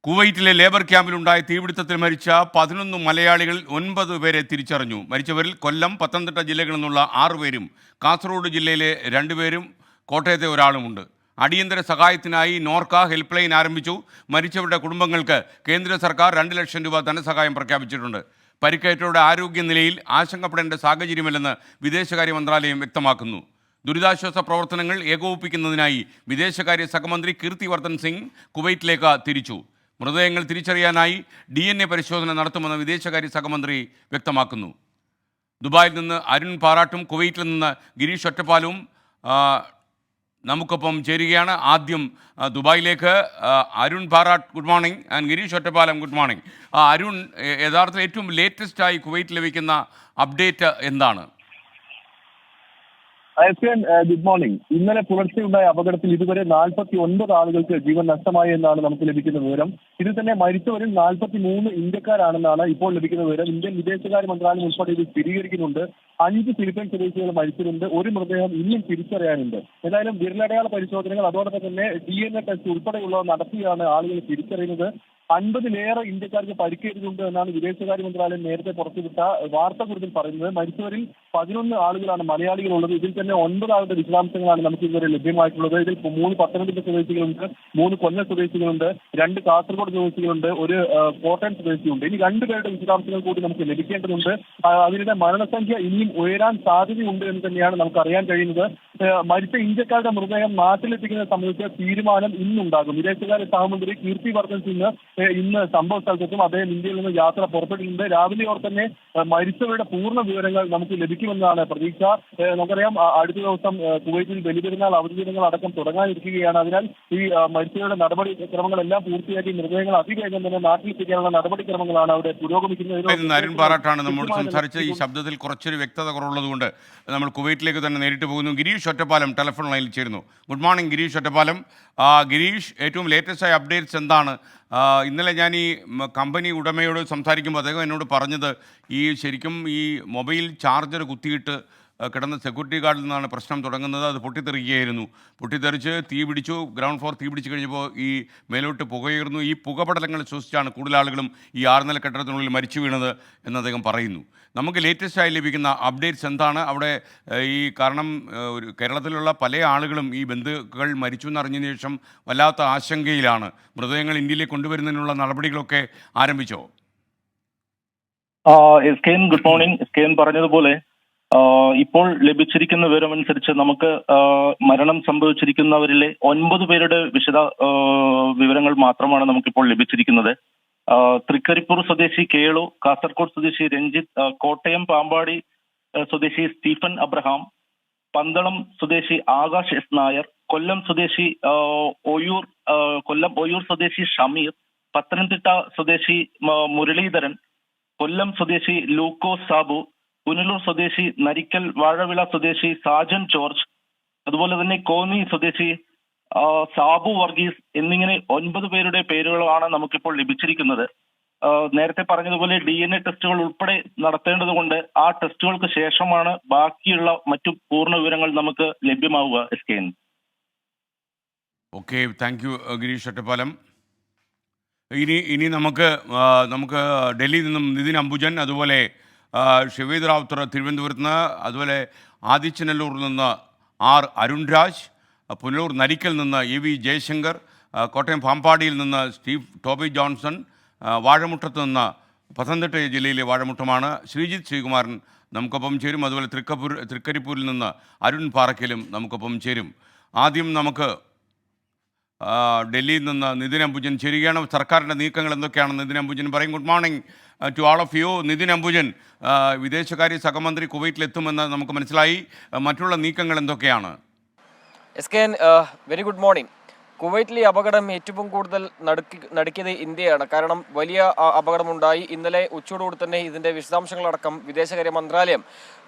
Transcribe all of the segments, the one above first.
കുവൈറ്റിലെ ലേബർ ക്യാമ്പിലുണ്ടായ തീപിടുത്തത്തിൽ മരിച്ച 11 മലയാളികൾ 9 പേരെ തിരിച്ചറിഞ്ഞു. മരിച്ചവരിൽ കൊല്ലം, പത്തനംതിട്ട ജില്ലകളിൽ നിന്നുള്ള 6 പേരും കാസർഗോഡ് ജില്ലയിലെ 2 പേരും കോട്ടയത്തെ ഒരാളുമുണ്ട്. അടിയന്തര സഹായത്തിനായി നോർക്ക ഹെൽപ്പ് ലൈൻ ആരംഭിച്ചു. മരിച്ചവരുടെ കുടുംബങ്ങൾക്ക് കേന്ദ്ര സർക്കാർ 2 ലക്ഷം രൂപ ധനസഹായം പ്രഖ്യാപിച്ചിട്ടുണ്ട്. പരിക്കേറ്റവരുടെ ആരോഗ്യനിലയിൽ ആശങ്കപ്പെടേണ്ട സാഹചര്യമില്ലെന്ന് വിദേശകാര്യ മന്ത്രാലയം വ്യക്തമാക്കുന്നു. ദുരിതാശ്വാസ പ്രവർത്തനങ്ങൾ ഏകോപിപ്പിക്കുന്നതിനായി വിദേശകാര്യ സഹമന്ത്രി കീർത്തിവർദ്ധൻ സിംഗ് കുവൈറ്റിലേക്ക് തിരിച്ചു. മൃതദേഹങ്ങൾ തിരിച്ചറിയാനായി DNA പരിശോധന നടത്തുമെന്ന് വിദേശകാര്യ സഹമന്ത്രി വ്യക്തമാക്കുന്നു. ദുബായിൽ നിന്ന് അരുൺ പാറാട്ടും കുവൈറ്റിൽ നിന്ന് ഗിരീഷ് ഒറ്റപ്പാലവും നമുക്കൊപ്പം ചേരുകയാണ്. ആദ്യം ദുബായിലേക്ക് Arun Parattu, good morning, and Girish Ottapalam, good morning. Arun, യഥാർത്ഥത്തിൽ ഏറ്റവും ലേറ്റസ്റ്റായി കുവൈറ്റ് ലഭിക്കുന്ന അപ്ഡേറ്റ് എന്താണ്? Good morning. ഇന്നലെ പുലർച്ചെയുണ്ടായ അപകടത്തിൽ ഇതുവരെ 49 ആളുകൾക്ക് ജീവൻ നഷ്ടമായി എന്നാണ് നമുക്ക് ലഭിക്കുന്ന വിവരം. ഇതിൽ തന്നെ മരിച്ചവരിൽ 43 ഇന്ത്യക്കാരാണെന്നാണ് ഇപ്പോൾ ലഭിക്കുന്ന വിവരം. ഇന്ത്യൻ വിദേശകാര്യ മന്ത്രാലയം ഉൾപ്പെടെ ഇത് സ്ഥിരീകരിക്കുന്നുണ്ട്. 5 ഫിലിപ്പൈൻ സ്വദേശികൾ മരിച്ചിട്ടുണ്ട്. ഒരു മൃതദേഹം ഇനിയും തിരിച്ചറിയാനുണ്ട്. ഏതായാലും വിരലടയാള പരിശോധനകൾ അതോടൊപ്പം തന്നെ DNA ടെസ്റ്റ് ഉൾപ്പെടെയുള്ളവ നടത്തിയാണ് ആളുകൾ തിരിച്ചറിയുന്നത്. 50-ലേറെ ഇന്ത്യക്കാർക്ക് പരിക്കേറ്റിട്ടുണ്ട് എന്നാണ് വിദേശകാര്യ മന്ത്രാലയം നേരത്തെ പുറത്തുവിട്ട വാർത്താക്കുറിപ്പിൽ പറയുന്നത്. മരിച്ചവരിൽ 11 ആളുകളാണ് മലയാളികളുള്ളത്. ഇതിൽ തന്നെ 9 ആളുടെ വിശദാംശങ്ങളാണ് നമുക്ക് ഇതുവരെ ലഭ്യമായിട്ടുള്ളത്. ഇതിൽ 3 പത്തനംതിട്ട സ്വദേശികളുണ്ട്, 3 കൊല്ലം സ്വദേശികളുണ്ട്, 2 കാസർഗോഡ് സ്വദേശികളുണ്ട്, ഒരു കോട്ടയം സ്വദേശിയുണ്ട്. ഇനി 2 പേരുടെ വിശദാംശങ്ങൾ കൂടി നമുക്ക് ലഭിക്കേണ്ടതുണ്ട്. അതിനിടെ മരണസംഖ്യ ഇനിയും ഉയരാൻ സാധ്യതയുണ്ട് എന്ന് തന്നെയാണ് നമുക്ക് അറിയാൻ കഴിയുന്നത്. മരിച്ച ഇന്ത്യക്കാരുടെ മൃതദേഹം നാട്ടിലെത്തിക്കുന്നത് സംബന്ധിച്ച തീരുമാനം ഇന്നുണ്ടാകും. വിദേശകാര്യ സഹമന്ത്രി കീർത്തിവർദ്ധൻ സിംഗ് ഇന്ന് സംഭവ സ്ഥലത്തെത്തും. അദ്ദേഹം ഇന്ത്യയിൽ നിന്ന് യാത്ര പുറപ്പെട്ടിട്ടുണ്ട്. രാവിലെയോടെ തന്നെ മരിച്ചവരുടെ പൂർണ്ണ വിവരങ്ങൾ നമുക്ക് ലഭിക്കുമെന്നാണ് പ്രതീക്ഷ. നമുക്കറിയാം, അടുത്ത ദിവസം കുവൈറ്റിൽ ബലിപെരുന്നാൾ അവധി ദിനങ്ങൾ അടക്കം തുടങ്ങാനിരിക്കുകയാണ്. അതിനാൽ ഈ മരിച്ചവരുടെ നടപടിക്രമങ്ങളെല്ലാം പൂർത്തിയാക്കി മൃതദേഹങ്ങൾ അതിവേഗം തന്നെ നാട്ടിലെത്തിക്കാനുള്ള നടപടിക്രമങ്ങളാണ് അവിടെ പുരോഗമിക്കുന്നത്. അരുൺ പാറാട്ടാണ് നമ്മൾ സംസാരിച്ചത്. ഈ ശബ്ദത്തിൽ കുറച്ചൊരു വ്യക്തത കുറവുള്ളതുകൊണ്ട് നമ്മൾ കുവൈറ്റിലേക്ക് തന്നെ നേരിട്ട് പോകുന്നു. ഗിരീഷ് ഒറ്റപ്പാലം ടെലിഫോൺ ലൈനിൽ ചേരുന്നു. Good morning Girish Ottapalam. ഗിരീഷ്, ഏറ്റവും ലേറ്റസ്റ്റ് ആയ അപ്ഡേറ്റ്സ് എന്താണ്? ഇന്നലെ ഞാൻ ഈ കമ്പനി ഉടമയോട് സംസാരിക്കുമ്പോൾ അദ്ദേഹം എന്നോട് പറഞ്ഞത് ശരിക്കും ഈ മൊബൈൽ ചാർജർ കുത്തിയിട്ട് കിടന്ന സെക്യൂരിറ്റി ഗാർഡിൽ നിന്നാണ് പ്രശ്നം തുടങ്ങുന്നത്. അത് പൊട്ടിത്തെറിക്കുകയായിരുന്നു. പൊട്ടിത്തെറിച്ച് തീ പിടിച്ചു. ഗ്രൗണ്ട് ഫ്ലോർ തീ പിടിച്ച് കഴിഞ്ഞപ്പോൾ ഈ മേലോട്ട് പുകയുയർന്നു. ഈ പുകപടലങ്ങൾ ശ്വസിച്ചാണ് കൂടുതൽ ആളുകളും ഈ 6 നില കെട്ടിടത്തിനുള്ളിൽ മരിച്ചു വീണത് എന്ന് അദ്ദേഹം പറയുന്നു. നമുക്ക് ലേറ്റസ്റ്റായി ലഭിക്കുന്ന അപ്ഡേറ്റ്സ് എന്താണ് അവിടെ? കാരണം കേരളത്തിലുള്ള പല ആളുകളും ഈ ബന്ധുക്കൾ മരിച്ചു എന്നറിഞ്ഞതിന് ശേഷം വല്ലാത്ത ആശങ്കയിലാണ്. മൃതദേഹങ്ങൾ ഇന്ത്യയിലേക്ക് കൊണ്ടുവരുന്നതിനുള്ള നടപടികളൊക്കെ ആരംഭിച്ചോ? Good morning. പറഞ്ഞതുപോലെ ഇപ്പോൾ ലഭിച്ചിരിക്കുന്ന വിവരമനുസരിച്ച് നമുക്ക് മരണം സംഭവിച്ചിരിക്കുന്നവരിലെ 9 പേരുടെ വിവരങ്ങൾ മാത്രമാണ് നമുക്കിപ്പോൾ ലഭിച്ചിരിക്കുന്നത്. തൃക്കരിപ്പൂർ സ്വദേശി കേളു, കാസർഗോഡ് സ്വദേശി രഞ്ജിത്ത്, കോട്ടയം പാമ്പാടി സ്വദേശി സ്റ്റീഫൻ അബ്രഹാം, പന്തളം സ്വദേശി ആകാശ് എസ് നായർ, കൊല്ലം സ്വദേശി ഒയൂർ സ്വദേശി ഷമീർ, പത്തനംതിട്ട സ്വദേശി മുരളീധരൻ, കൊല്ലം സ്വദേശി ലൂക്കോസ് സാബു, പുനലൂർ സ്വദേശി നരിക്കൽ വാഴവിള സ്വദേശി സാജൻ ജോർജ്, അതുപോലെ തന്നെ കോന്നി സ്വദേശി സാബു വർഗീസ് എന്നിങ്ങനെ 9 പേരുടെ പേരുകളാണ് നമുക്കിപ്പോൾ ലഭിച്ചിരിക്കുന്നത്. നേരത്തെ പറഞ്ഞതുപോലെ DNA ടെസ്റ്റുകൾ ഉൾപ്പെടെ നടത്തേണ്ടതുകൊണ്ട് ആ ടെസ്റ്റുകൾക്ക് ശേഷമാണ് ബാക്കിയുള്ള മറ്റു പൂർണ്ണ വിവരങ്ങൾ നമുക്ക് ലഭ്യമാവുക. Okay, thank you Girish Ottapalam. ഇനി നമുക്ക് ഡൽഹിയിൽ നിന്നും നിതിൻ അംബുജൻ, അതുപോലെ ഷവീദ് റാവുത്തർ തിരുവനന്തപുരത്ത് നിന്ന്, അതുപോലെ ആദിച്ചനല്ലൂരിൽ നിന്ന് അരുൺ രാജ്, പുനലൂർ നരിക്കൽ നിന്ന് EV ജയശങ്കർ, കോട്ടയം പാമ്പാടിയിൽ നിന്ന് ടോബി ജോൺസൺ, വാഴമുട്ടത്ത് നിന്ന് പത്തനംതിട്ട ജില്ലയിലെ വാഴമുട്ടമാണ് ശ്രീജിത്ത് ശ്രീകുമാരൻ നമുക്കൊപ്പം ചേരും. അതുപോലെ തൃക്കരിപ്പൂരിൽ നിന്ന് അരുൺ പാറക്കലും നമുക്കൊപ്പം ചേരും. ആദ്യം നമുക്ക് ഡൽഹിയിൽ നിന്ന് നിതിൻ അംബുജൻ ചേരുകയാണ്. സർക്കാരിൻ്റെ നീക്കങ്ങൾ എന്തൊക്കെയാണെന്ന് നിതിൻ അംബുജൻ പറയും. Good morning to all of you. Nitin Ambujan, വിദേശകാര്യ സഹമന്ത്രി കുവൈറ്റിലെത്തുമെന്ന് നമുക്ക് മനസ്സിലായി. മറ്റുള്ള നീക്കങ്ങൾ എന്തൊക്കെയാണ്? Very good morning. കുവൈറ്റിലെ അപകടം ഏറ്റവും കൂടുതൽ നടുക്കിയത് ഇന്ത്യയാണ്. കാരണം വലിയ അപകടമുണ്ടായി. ഇന്നലെ ഉച്ചയോടുകൂടി തന്നെ ഇതിൻ്റെ വിശദാംശങ്ങളടക്കം വിദേശകാര്യ മന്ത്രാലയം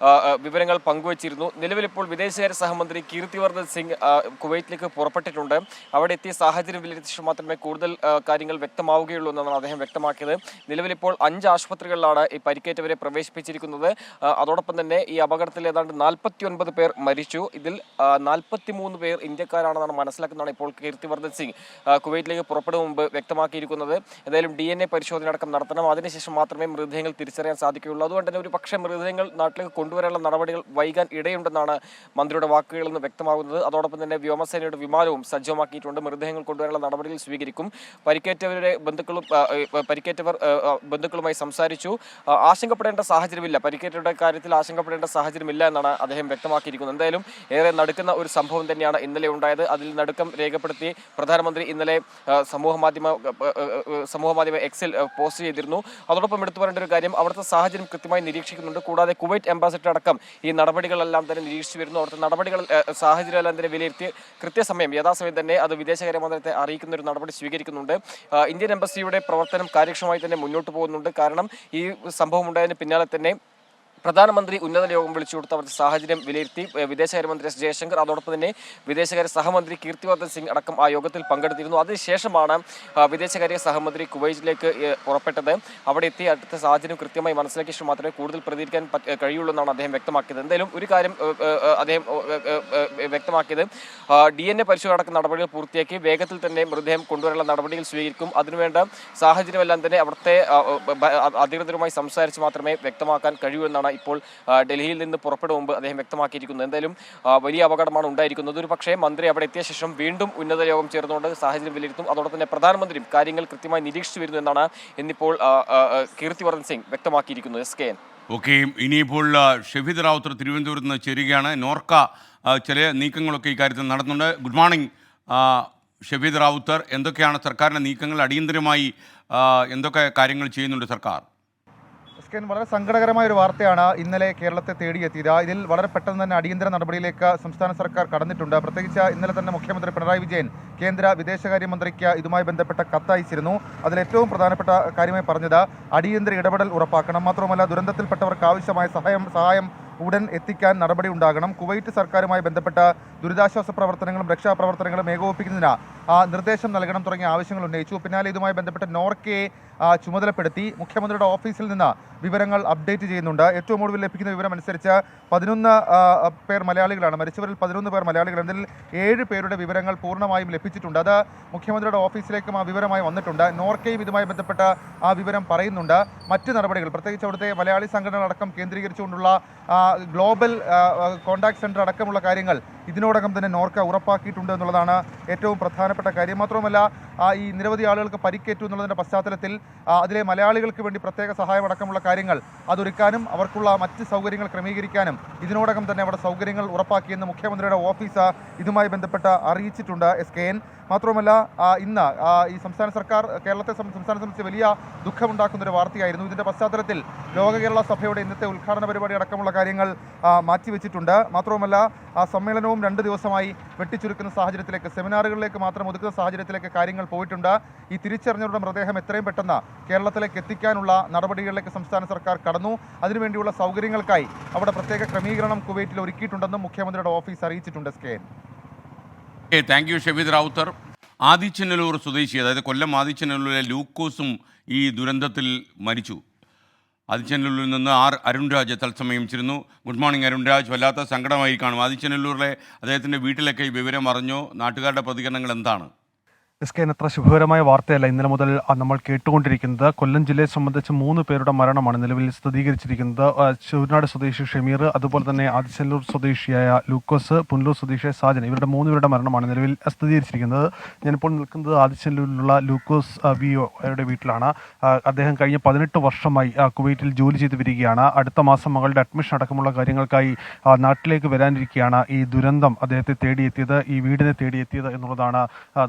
വിവരങ്ങൾ പങ്കുവച്ചിരുന്നു. നിലവിലിപ്പോൾ വിദേശകാര്യ സഹമന്ത്രി കീർത്തിവർദ്ധൻ സിംഗ് കുവൈറ്റിലേക്ക് പുറപ്പെട്ടിട്ടുണ്ട്. അവിടെ എത്തിയ സാഹചര്യം വിലയിരുത്തിയ ശേഷം മാത്രമേ കൂടുതൽ കാര്യങ്ങൾ വ്യക്തമാവുകയുള്ളൂ എന്നാണ് അദ്ദേഹം വ്യക്തമാക്കിയത്. നിലവിലിപ്പോൾ 5 ആശുപത്രികളിലാണ് ഈ പരിക്കേറ്റവരെ പ്രവേശിപ്പിച്ചിരിക്കുന്നത്. അതോടൊപ്പം തന്നെ ഈ അപകടത്തിൽ ഏതാണ്ട് 49 പേർ മരിച്ചു. ഇതിൽ 43 പേർ ഇന്ത്യക്കാരാണെന്നാണ് മനസ്സിലാക്കുന്നതാണ് ഇപ്പോൾ കീർത്തിവർദ്ധൻ സിംഗ് കുവൈറ്റിലേക്ക് പുറപ്പെടും മുമ്പ് വ്യക്തമാക്കിയിരിക്കുന്നത്. എന്തായാലും DNA പരിശോധന അടക്കം നടത്തണം, അതിനുശേഷം മാത്രമേ മൃതദേഹങ്ങൾ തിരിച്ചറിയാൻ സാധിക്കുകയുള്ളൂ. അതുകൊണ്ട് തന്നെ ഒരു പക്ഷേ മൃതദേഹങ്ങൾ നാട്ടിലേക്ക് കൊണ്ടുവരാനുള്ള നടപടികൾ വൈകാൻ ഇടയുണ്ടെന്നാണ് മന്ത്രിയുടെ വാക്കുകളിൽ നിന്ന് വ്യക്തമാകുന്നത്. അതോടൊപ്പം തന്നെ വ്യോമസേനയുടെ വിമാനവും സജ്ജമാക്കിയിട്ടുണ്ട്. മൃതദേഹങ്ങൾ കൊണ്ടുവരാനുള്ള നടപടികൾ സ്വീകരിക്കും. പരിക്കേറ്റവരുടെ ബന്ധുക്കളുമായി സംസാരിച്ചു. ആശങ്കപ്പെടേണ്ട സാഹചര്യമില്ല, പരിക്കേറ്റവരുടെ കാര്യത്തിൽ ആശങ്കപ്പെടേണ്ട സാഹചര്യമില്ല എന്നാണ് അദ്ദേഹം വ്യക്തമാക്കിയിരിക്കുന്നത്. എന്തായാലും ഏറെ നടുക്കുന്ന ഒരു സംഭവം തന്നെയാണ് ഇന്നലെ ഉണ്ടായത്. അതിൽ നടുക്കം രേഖപ്പെടുത്തി പ്രധാനമന്ത്രി ഇന്നലെ സമൂഹ മാധ്യമ എക്സിൽ പോസ്റ്റ് ചെയ്തിരുന്നു. അതോടൊപ്പം എടുത്തു പറയേണ്ട ഒരു കാര്യം, അവിടുത്തെ സാഹചര്യം കൃത്യമായി നിരീക്ഷിക്കുന്നുണ്ട്. കൂടാതെ കുവൈറ്റ് എംബാസിഡർ അടക്കം ഈ നടപടികളെല്ലാം തന്നെ നിരീക്ഷിച്ചു വരുന്നു. അവിടുത്തെ നടപടികൾ സാഹചര്യമെല്ലാം തന്നെ വിലയിരുത്തി കൃത്യസമയം യഥാസമയം തന്നെ അത് വിദേശകാര്യ മന്ത്രാലയത്തെ അറിയിക്കുന്ന ഒരു നടപടി സ്വീകരിക്കുന്നുണ്ട്. ഇന്ത്യൻ എംബസിയുടെ പ്രവർത്തനം കാര്യക്ഷമമായി തന്നെ മുന്നോട്ട് പോകുന്നുണ്ട്. കാരണം ഈ സംഭവം ഉണ്ടായതിന് പിന്നാലെ തന്നെ പ്രധാനമന്ത്രി ഉന്നത യോഗം വിളിച്ചു കൊടുത്ത് അവരുടെ സാഹചര്യം വിലയിരുത്തി. വിദേശകാര്യമന്ത്രി എസ് ജയശങ്കർ, അതോടൊപ്പം തന്നെ വിദേശകാര്യ സഹമന്ത്രി കീർത്തിവർദ്ധൻ സിംഗ് അടക്കം ആ യോഗത്തിൽ പങ്കെടുത്തിരുന്നു. അതിനുശേഷമാണ് വിദേശകാര്യ സഹമന്ത്രി കുവൈറ്റിലേക്ക് പുറപ്പെട്ടത്. അവിടെ എത്തി അടുത്ത സാഹചര്യം കൃത്യമായി മനസ്സിലാക്കിയ ശേഷം മാത്രമേ കൂടുതൽ പ്രതികരിക്കാൻ കഴിയുള്ളൂ എന്നാണ് അദ്ദേഹം വ്യക്തമാക്കിയത്. എന്തായാലും ഒരു കാര്യം അദ്ദേഹം വ്യക്തമാക്കിയത്, DNA പരിശോധന അടക്കം നടപടികൾ പൂർത്തിയാക്കി വേഗത്തിൽ തന്നെ മൃതദേഹം കൊണ്ടുവരാനുള്ള നടപടികൾ സ്വീകരിക്കും. അതിനുവേണ്ട സാഹചര്യമെല്ലാം തന്നെ അവിടുത്തെ അധികൃതരുമായി സംസാരിച്ച് മാത്രമേ വ്യക്തമാക്കാൻ കഴിയൂ എന്നാണ് ഇപ്പോൾ ഡൽഹിയിൽ നിന്ന് പുറപ്പെടും മുമ്പ് അദ്ദേഹം വ്യക്തമാക്കിയിരിക്കുന്നത്. എന്തായാലും വലിയ അപകടമാണ് ഉണ്ടായിരിക്കുന്നത്. ഒരു പക്ഷേ മന്ത്രി അവിടെ എത്തിയ ശേഷം വീണ്ടും ഉന്നത യോഗം ചേർന്നുകൊണ്ട് സാഹചര്യം വിലയിരുത്തും. അതോടൊപ്പം തന്നെ പ്രധാനമന്ത്രിയും കാര്യങ്ങൾ കൃത്യമായി നിരീക്ഷിച്ചു വരുന്നു എന്നാണ് ഇന്നിപ്പോൾ കീർത്തിവർദ്ധൻ സിംഗ് വ്യക്തമാക്കിയിരിക്കുന്നത്. SKN. ഓക്കെ, ഇനിയിപ്പോൾ ഷെഫീദ് റാവുത്തർ തിരുവനന്തപുരത്ത് നിന്ന് ചേരുകയാണ്. നോർക്ക ചില നീക്കങ്ങളൊക്കെ ഇക്കാര്യത്തിൽ നടത്തുന്നുണ്ട്. ഗുഡ് മോർണിംഗ് ഷെഫീദ് റാവുത്തർ, എന്തൊക്കെയാണ് സർക്കാരിൻ്റെ നീക്കങ്ങൾ? അടിയന്തരമായി എന്തൊക്കെ കാര്യങ്ങൾ ചെയ്യുന്നുണ്ട് സർക്കാർ? വളരെ സങ്കടകരമായ ഒരു വാർത്തയാണ് ഇന്നലെ കേരളത്തെ തേടിയെത്തിയത്. ഇതിൽ വളരെ പെട്ടെന്ന് തന്നെ അടിയന്തര നടപടിയിലേക്ക് സംസ്ഥാന സർക്കാർ കടന്നിട്ടുണ്ട്. പ്രത്യേകിച്ച് ഇന്നലെ തന്നെ മുഖ്യമന്ത്രി പിണറായി വിജയൻ കേന്ദ്ര വിദേശകാര്യമന്ത്രിക്ക് ഇതുമായി ബന്ധപ്പെട്ട കത്തയച്ചിരുന്നു. അതിൽ ഏറ്റവും പ്രധാനപ്പെട്ട കാര്യമായി പറഞ്ഞത് അടിയന്തര ഇടപെടൽ ഉറപ്പാക്കണം, മാത്രമല്ല ദുരന്തത്തിൽപ്പെട്ടവർക്ക് ആവശ്യമായ സഹായം ഉടൻ എത്തിക്കാൻ നടപടി ഉണ്ടാകണം. കുവൈറ്റ് സർക്കാരുമായി ബന്ധപ്പെട്ട ദുരിതാശ്വാസ പ്രവർത്തനങ്ങളും രക്ഷാപ്രവർത്തനങ്ങളും ഏകോപിപ്പിക്കുന്നതിന് നിർദ്ദേശം നൽകണം തുടങ്ങിയ ആവശ്യങ്ങൾ ഉന്നയിച്ചു. പിന്നാലെ ഇതുമായി ബന്ധപ്പെട്ട് നോർക്കയെ ചുമതലപ്പെടുത്തി മുഖ്യമന്ത്രിയുടെ ഓഫീസിൽ നിന്ന് വിവരങ്ങൾ അപ്ഡേറ്റ് ചെയ്യുന്നുണ്ട്. ഏറ്റവും ഒടുവിൽ ലഭിക്കുന്ന വിവരം അനുസരിച്ച് 11 പേർ മലയാളികളാണ്. മരിച്ചവരിൽ 11 പേർ മലയാളികളാണ്. ഇതിൽ 7 പേരുടെ വിവരങ്ങൾ പൂർണ്ണമായും ലഭിച്ചിട്ടുണ്ട്. അത് മുഖ്യമന്ത്രിയുടെ ഓഫീസിലേക്കും ആ വിവരമായി വന്നിട്ടുണ്ട്. നോർക്കയും ഇതുമായി ബന്ധപ്പെട്ട ആ വിവരം പറയുന്നുണ്ട്. മറ്റ് നടപടികൾ, പ്രത്യേകിച്ച് അവിടുത്തെ മലയാളി സംഘടനകളടക്കം കേന്ദ്രീകരിച്ചുകൊണ്ടുള്ള ഗ്ലോബൽ കോൺടാക്ട് സെൻറ്റർ അടക്കമുള്ള കാര്യങ്ങൾ ഇതിനോടകം തന്നെ നോർക്ക ഉറപ്പാക്കിയിട്ടുണ്ട് എന്നുള്ളതാണ് ഏറ്റവും പ്രധാനപ്പെട്ട കാര്യം. മാത്രമല്ല ഈ നിരവധി ആളുകൾക്ക് പരിക്കേറ്റു എന്നുള്ളതിൻ്റെ പശ്ചാത്തലത്തിൽ അതിലെ മലയാളികൾക്ക് വേണ്ടി പ്രത്യേക സഹായം അടക്കമുള്ള കാര്യങ്ങൾ അതൊരുക്കാനും അവർക്കുള്ള മറ്റ് സൗകര്യങ്ങൾ ക്രമീകരിക്കാനും ഇതിനോടകം തന്നെ അവിടെ സൗകര്യങ്ങൾ ഉറപ്പാക്കിയെന്ന് മുഖ്യമന്ത്രിയുടെ ഓഫീസ് ഇതുമായി ബന്ധപ്പെട്ട് അറിയിച്ചിട്ടുണ്ട്. SKN. മാത്രവുമല്ല ഇന്ന് ഈ സംസ്ഥാന സർക്കാർ കേരളത്തെ സംസ്ഥാനത്തെ സംബന്ധിച്ച് വലിയ ദുഃഖമുണ്ടാക്കുന്നൊരു വാർത്തയായിരുന്നു. ഇതിൻ്റെ പശ്ചാത്തലത്തിൽ ലോക കേരള സഭയുടെ ഇന്നത്തെ ഉദ്ഘാടന പരിപാടി അടക്കമുള്ള കാര്യങ്ങൾ മാറ്റിവെച്ചിട്ടുണ്ട്. മാത്രവുമല്ല സമ്മേളനവും 2 ദിവസമായി വെട്ടിച്ചുരുക്കുന്ന സാഹചര്യത്തിലേക്ക്, സെമിനാറുകളിലേക്ക് മാത്രം ഒതുക്കുന്ന സാഹചര്യത്തിലേക്ക് കാര്യങ്ങൾ പോയിട്ടുണ്ട്. ഈ തിരിച്ചറിഞ്ഞവരുടെ മൃതദേഹം എത്രയും പെട്ടെന്ന് കേരളത്തിലേക്ക് എത്തിക്കാനുള്ള നടപടികളിലേക്ക് സംസ്ഥാന സർക്കാർ കടന്നു. അതിനുവേണ്ടിയുള്ള സൗകര്യങ്ങൾക്കായി അവിടെ പ്രത്യേക ക്രമീകരണം കുവൈറ്റിൽ ഒരുക്കിയിട്ടുണ്ടെന്നും മുഖ്യമന്ത്രിയുടെ ഓഫീസ് അറിയിച്ചിട്ടുണ്ട്. SKN. Thank you Shefeed Rawther. Adichanallur സ്വദേശി, അതായത് കൊല്ലം ആദിച്ചനല്ലൂരിലെ ലൂക്കോസും ഈ ദുരന്തത്തിൽ മരിച്ചു. ആദിച്ചനല്ലൂരിൽ നിന്ന് അരുൺരാജ് തത്സമയം ചേരുന്നു. Good morning Arunraj. വല്ലാത്ത സങ്കടമായി കാണും. ആദിച്ചനല്ലൂരിലെ അദ്ദേഹത്തിൻ്റെ വീട്ടിലൊക്കെ ഈ വിവരം അറിഞ്ഞോ? നാട്ടുകാരുടെ പ്രതികരണങ്ങൾ എന്താണ്? SKN, അത്ര ശുഭകരമായ വാർത്തയല്ല ഇന്നലെ മുതൽ നമ്മൾ കേട്ടുകൊണ്ടിരിക്കുന്നത്. കൊല്ലം ജില്ലയെ സംബന്ധിച്ച് 3 പേരുടെ മരണമാണ് നിലവിൽ സ്ഥിരീകരിച്ചിരിക്കുന്നത്. ചൂരനാട് സ്വദേശി ഷമീർ, അതുപോലെ തന്നെ ആദിച്ചനല്ലൂർ സ്വദേശിയായ ലൂക്കോസ്, പുനലൂർ സ്വദേശിയായ സാജൻ, ഇവരുടെ 3 പേരുടെ മരണമാണ് നിലവിൽ സ്ഥിരീകരിച്ചിരിക്കുന്നത്. ഞാനിപ്പോൾ നിൽക്കുന്നത് ആദിച്ചനല്ലൂരിലുള്ള ലൂക്കോസ് വിയോയുടെ വീട്ടിലാണ്. അദ്ദേഹം കഴിഞ്ഞ 18 വർഷമായി കുവൈറ്റിൽ ജോലി ചെയ്ത് വരികയാണ്. അടുത്ത മാസം മകളുടെ അഡ്മിഷൻ അടക്കമുള്ള കാര്യങ്ങൾക്കായി നാട്ടിലേക്ക് വരാനിരിക്കുകയാണ് ഈ ദുരന്തം അദ്ദേഹത്തെ തേടിയെത്തിയത്, ഈ വീടിനെ തേടിയെത്തിയത് എന്നുള്ളതാണ്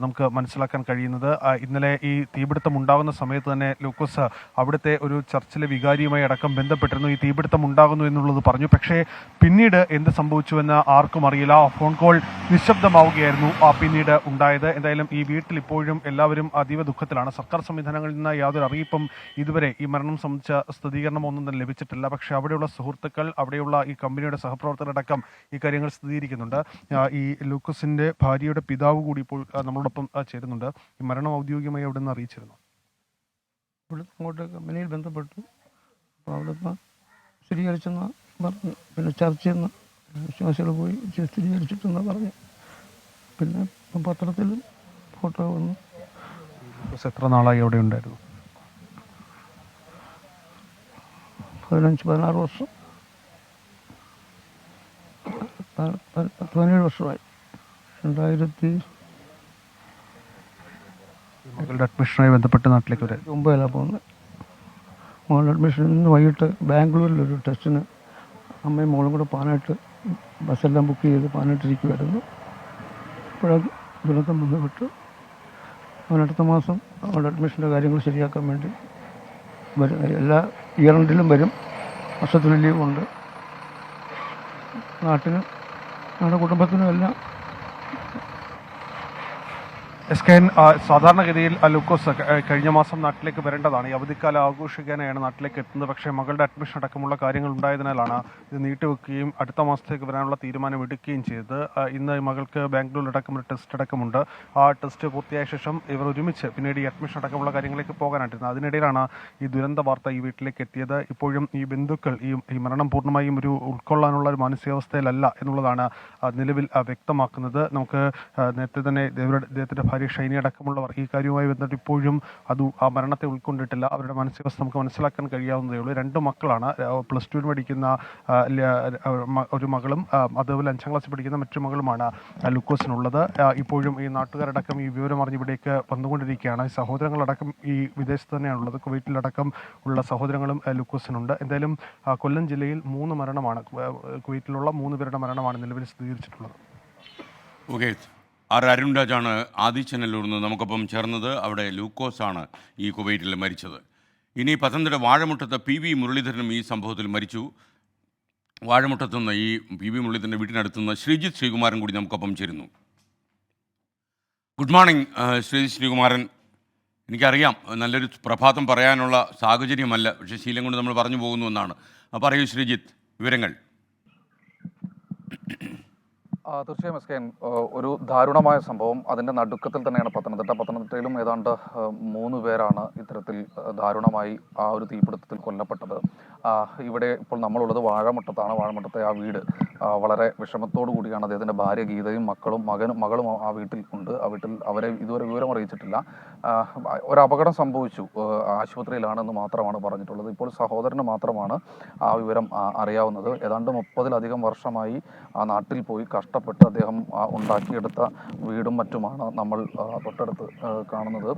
നമുക്ക് മനസ്സിലാക്കാൻ കഴിയുന്നത്. ഇന്നലെ ഈ തീപിടുത്തം ഉണ്ടാകുന്ന സമയത്ത് തന്നെ ലൂക്കോസ് അവിടുത്തെ ഒരു ചർച്ചിലെ വികാരിയുമായി അടക്കം ബന്ധപ്പെട്ടിരുന്നു. ഈ തീപിടുത്തം ഉണ്ടാകുന്നു എന്നുള്ളത് പറഞ്ഞു. പക്ഷേ പിന്നീട് എന്ത് സംഭവിച്ചുവെന്ന് ആർക്കും അറിയില്ല. ഫോൺ കോൾ നിശബ്ദമാവുകയായിരുന്നു പിന്നീട് ഉണ്ടായത്. എന്തായാലും ഈ വീട്ടിൽ ഇപ്പോഴും എല്ലാവരും അതീവ ദുഃഖത്തിലാണ്. സർക്കാർ സംവിധാനങ്ങളിൽ നിന്ന് യാതൊരു അറിയിപ്പും ഇതുവരെ ഈ മരണം സംബന്ധിച്ച സ്ഥിരീകരണം ഒന്നും തന്നെ ലഭിച്ചിട്ടില്ല. പക്ഷേ അവിടെയുള്ള സുഹൃത്തുക്കൾ, അവിടെയുള്ള ഈ കമ്പനിയുടെ സഹപ്രവർത്തകരടക്കം ഈ കാര്യങ്ങൾ സ്ഥിരീകരിക്കുന്നുണ്ട്. ഈ ലൂക്കോസിന്റെ ഭാര്യയുടെ പിതാവ് കൂടി ഇപ്പോൾ നമ്മളോടൊപ്പം ചേരുന്നുണ്ട്. ഈ മരണം ഔദ്യോഗികമായി അവിടെ നിന്ന് അറിയിച്ചിരുന്നു. ഇവിടെ അങ്ങോട്ട് കമ്പനിയിൽ ബന്ധപ്പെട്ടു. അപ്പോൾ അവിടെ നിന്ന് സ്ഥിരീകരിച്ചെന്ന് പറഞ്ഞു. പിന്നെ ചർച്ചയിൽ നിന്ന് വിശ്വാസികൾ പോയി സ്ഥിരീകരിച്ചിട്ടെന്ന് പറഞ്ഞു. പിന്നെ പത്രത്തിൽ ഫോട്ടോ വന്നു. എത്ര നാളായി അവിടെ ഉണ്ടായിരുന്നു? 15-16 വർഷം, 17 വർഷമായി. 2009 മകളുടെ അഡ്മിഷനുമായി ബന്ധപ്പെട്ട് നാട്ടിലേക്ക് വരാൻ പോകുന്നത്. മോളുടെ അഡ്മിഷൻ ഇന്ന് വൈകിട്ട് ബാംഗ്ലൂരിലൊരു ടെസ്റ്റിന് അമ്മയും മോളും കൂടെ പോകാനായിട്ട് ബസ്സെല്ലാം ബുക്ക് ചെയ്ത് പോകാനായിട്ടിരിക്കുമായിരുന്നു. അപ്പോഴത് ദുരന്തം ബന്ധപ്പെട്ട് അവനടുത്ത മാസം അവളുടെ അഡ്മിഷൻ്റെ കാര്യങ്ങൾ ശരിയാക്കാൻ വേണ്ടി വരും. എല്ലാ ഇയർ എൻഡിലും വരും. വർഷത്തിൽ ലീവുണ്ട്. നാട്ടിനും നമ്മുടെ കുടുംബത്തിനും എല്ലാം. SKN, സാധാരണഗതിയിൽ ലൂക്കോസ് കഴിഞ്ഞ മാസം നാട്ടിലേക്ക് വരേണ്ടതാണ്. ഈ അവധിക്കാലം ആഘോഷിക്കാനായാണ് നാട്ടിലേക്ക് എത്തുന്നത്. പക്ഷേ മകളുടെ അഡ്മിഷൻ അടക്കമുള്ള കാര്യങ്ങൾ ഉണ്ടായതിനാലാണ് ഇത് നീട്ടിവെക്കുകയും അടുത്ത മാസത്തേക്ക് വരാനുള്ള തീരുമാനം എടുക്കുകയും ചെയ്തത്. ഇന്ന് മകൾക്ക് ബാംഗ്ലൂരിലടക്കം ഒരു ടെസ്റ്റ് അടക്കമുണ്ട്. ആ ടെസ്റ്റ് പൂർത്തിയായ ശേഷം ഇവർ ഒരുമിച്ച് പിന്നീട് ഈ അഡ്മിഷൻ അടക്കമുള്ള കാര്യങ്ങളിലേക്ക് പോകാനായിട്ടിരുന്നത്. അതിനിടയിലാണ് ഈ ദുരന്ത വാർത്ത ഈ വീട്ടിലേക്ക് എത്തിയത്. ഇപ്പോഴും ഈ ബന്ധുക്കൾ ഈ മരണം പൂർണ്ണമായും ഒരു ഉൾക്കൊള്ളാനുള്ള ഒരു മാനസികാവസ്ഥയിലല്ല എന്നുള്ളതാണ് നിലവിൽ വ്യക്തമാക്കുന്നത്. നമുക്ക് നേരത്തെ തന്നെ അദ്ദേഹത്തിൻ്റെ ഭാര്യ ഷൈനി അടക്കമുള്ളവർ ഈ കാര്യവുമായി ബന്ധപ്പെട്ട് ഇപ്പോഴും ആ മരണത്തെ ഉൾക്കൊണ്ടിട്ടില്ല. അവരുടെ മാനസികാവസ്ഥ നമുക്ക് മനസ്സിലാക്കാൻ കഴിയാവുന്നതേ ഉള്ളൂ. 2 മക്കളാണ്. +2 പഠിക്കുന്ന ഒരു മകളും അതുപോലെ 5ാം ക്ലാസ്സിൽ പഠിക്കുന്ന മറ്റൊരു മകളുമാണ് ലൂക്കോസിനുള്ളത്. ഇപ്പോഴും ഈ നാട്ടുകാരടക്കം ഈ വിവരം അറിഞ്ഞ് ഇവിടേക്ക് വന്നുകൊണ്ടിരിക്കുകയാണ്. ഈ സഹോദരങ്ങളടക്കം ഈ വിദേശത്ത് തന്നെയാണുള്ളത്. കുവൈറ്റിലടക്കം ഉള്ള സഹോദരങ്ങളും ലൂക്കോസിനുണ്ട്. എന്തായാലും കൊല്ലം ജില്ലയിൽ 3 മരണമാണ്, കുവൈറ്റിലുള്ള 3 പേരുടെ മരണമാണ് നിലവിൽ സ്ഥിരീകരിച്ചിട്ടുള്ളത്. ഓക്കെ, അരുൺ രാജാണ് ആദിച്ചനല്ലൂരിൽ നിന്ന് നമുക്കൊപ്പം ചേർന്നത്. അവിടെ ലൂക്കോസാണ് ഈ കുവൈറ്റിൽ മരിച്ചത്. ഇനി പത്തനംതിട്ട വാഴമുട്ടത്ത് PV മുരളീധരനും ഈ സംഭവത്തിൽ മരിച്ചു. വാഴമുട്ടത്തുനിന്ന് ഈ PV മുരളീധരൻ്റെ വീട്ടിനടുത്തുനിന്ന് ശ്രീജിത്ത് ശ്രീകുമാരൻ കൂടി നമുക്കൊപ്പം ചേരുന്നു. Good morning Sreejith Sreekumaran. എനിക്കറിയാം നല്ലൊരു പ്രഭാതം പറയാനുള്ള സാഹചര്യമല്ല, പക്ഷേ ശീലം കൊണ്ട് നമ്മൾ പറഞ്ഞു പോകുന്നു എന്നാണ്. പറയൂ ശ്രീജിത്ത്, വിവരങ്ങൾ. തീർച്ചയായും SKN, ഒരു ദാരുണമായ സംഭവം. അതിൻ്റെ നടുക്കത്തിൽ തന്നെയാണ് പത്തനംതിട്ടയിലും ഏതാണ്ട് 3 പേരാണ് ഇത്തരത്തിൽ ദാരുണമായി ആ ഒരു തീപിടുത്തത്തിൽ കൊല്ലപ്പെട്ടത്. ഇവിടെ ഇപ്പോൾ നമ്മളുള്ളത് വാഴമുട്ടത്താണ്. വാഴമുട്ടത്തെ ആ വീട് വളരെ വിഷമത്തോടു കൂടിയാണ്. അദ്ദേഹത്തിൻ്റെ ഭാര്യ ഗീതയും മകളും ആ വീട്ടിൽ ഉണ്ട്. ആ വീട്ടിൽ അവരെ ഇതുവരെ വിവരം അറിയിച്ചിട്ടില്ല. ഒരു അപകടം സംഭവിച്ചു, ആശുപത്രിയിലാണെന്ന് മാത്രമാണ് പറഞ്ഞിട്ടുള്ളത്. ഇപ്പോൾ സഹോദരന് മാത്രമാണ് ആ വിവരം അറിയാവുന്നത്. ഏതാണ്ട് 30-ലധികം വർഷമായി ആ നാട്ടിൽ പോയി കഷ്ടപ്പെട്ട് അദ്ദേഹം ഉണ്ടാക്കിയെടുത്ത വീടും മറ്റുമാണ് നമ്മൾ തൊട്ടടുത്ത് കാണുന്നത്.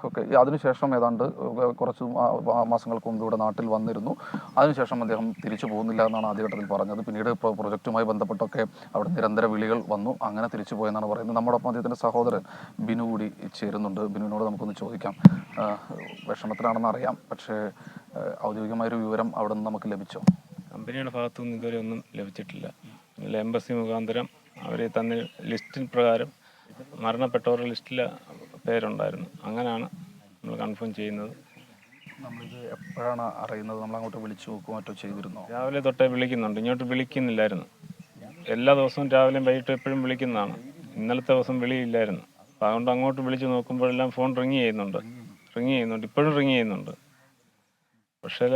ഓക്കെ, അതിനുശേഷം ഏതാണ്ട് കുറച്ച് മാസങ്ങൾക്ക് മുമ്പ് ഇവിടെ നാട്ടിൽ വന്നിരുന്നു. അതിനുശേഷം അദ്ദേഹം തിരിച്ചു പോകുന്നില്ല എന്നാണ് ആദ്യഘട്ടത്തിൽ പറഞ്ഞത്. പിന്നീട് പ്രൊജക്റ്റുമായി ബന്ധപ്പെട്ടൊക്കെ അവിടെ നിരന്തര വിളികൾ വന്നു. അങ്ങനെ തിരിച്ചു പോയെന്നാണ് പറയുന്നത്. നമ്മോടൊപ്പം അദ്ദേഹത്തിൻ്റെ സഹോദരൻ ബിനു കൂടി ചേരുന്നുണ്ട്. ബിനുവിനോട് നമുക്കൊന്ന് ചോദിക്കാം. വിഷമത്തിലാണെന്ന് അറിയാം, പക്ഷേ ഔദ്യോഗികമായൊരു വിവരം അവിടെ നിന്ന് നമുക്ക് ലഭിച്ചോ? കമ്പനിയുടെ ഭാഗത്തുനിന്ന് ഇതുവരെ ഒന്നും ലഭിച്ചിട്ടില്ല. എംബസി മുഖാന്തരം അവർ തന്ന ലിസ്റ്റിൻ പ്രകാരം മരണപ്പെട്ടവരുടെ ലിസ്റ്റിൽ പേരുണ്ടായിരുന്നു. അങ്ങനെയാണ് നമ്മൾ കൺഫേം ചെയ്യുന്നത്. നമ്മളിത് എപ്പോഴാണ് അറിയുന്നത്? നമ്മൾ അങ്ങോട്ട് വിളിച്ചു നോക്കുകയോ മറ്റോ ചെയ്തിരുന്നോ? രാവിലെ തൊട്ടേ വിളിക്കുന്നുണ്ട്, ഇങ്ങോട്ട് വിളിക്കുന്നില്ലായിരുന്നു. എല്ലാ ദിവസവും രാവിലെയും വൈകിട്ടും എപ്പോഴും വിളിക്കുന്നതാണ്. ഇന്നലത്തെ ദിവസം വിളിയില്ലായിരുന്നു. അപ്പോൾ അതുകൊണ്ട് അങ്ങോട്ട് വിളിച്ച് നോക്കുമ്പോഴെല്ലാം ഫോൺ റിങ് ചെയ്യുന്നുണ്ട്, ഇപ്പോഴും റിങ് ചെയ്യുന്നുണ്ട്. പക്ഷേ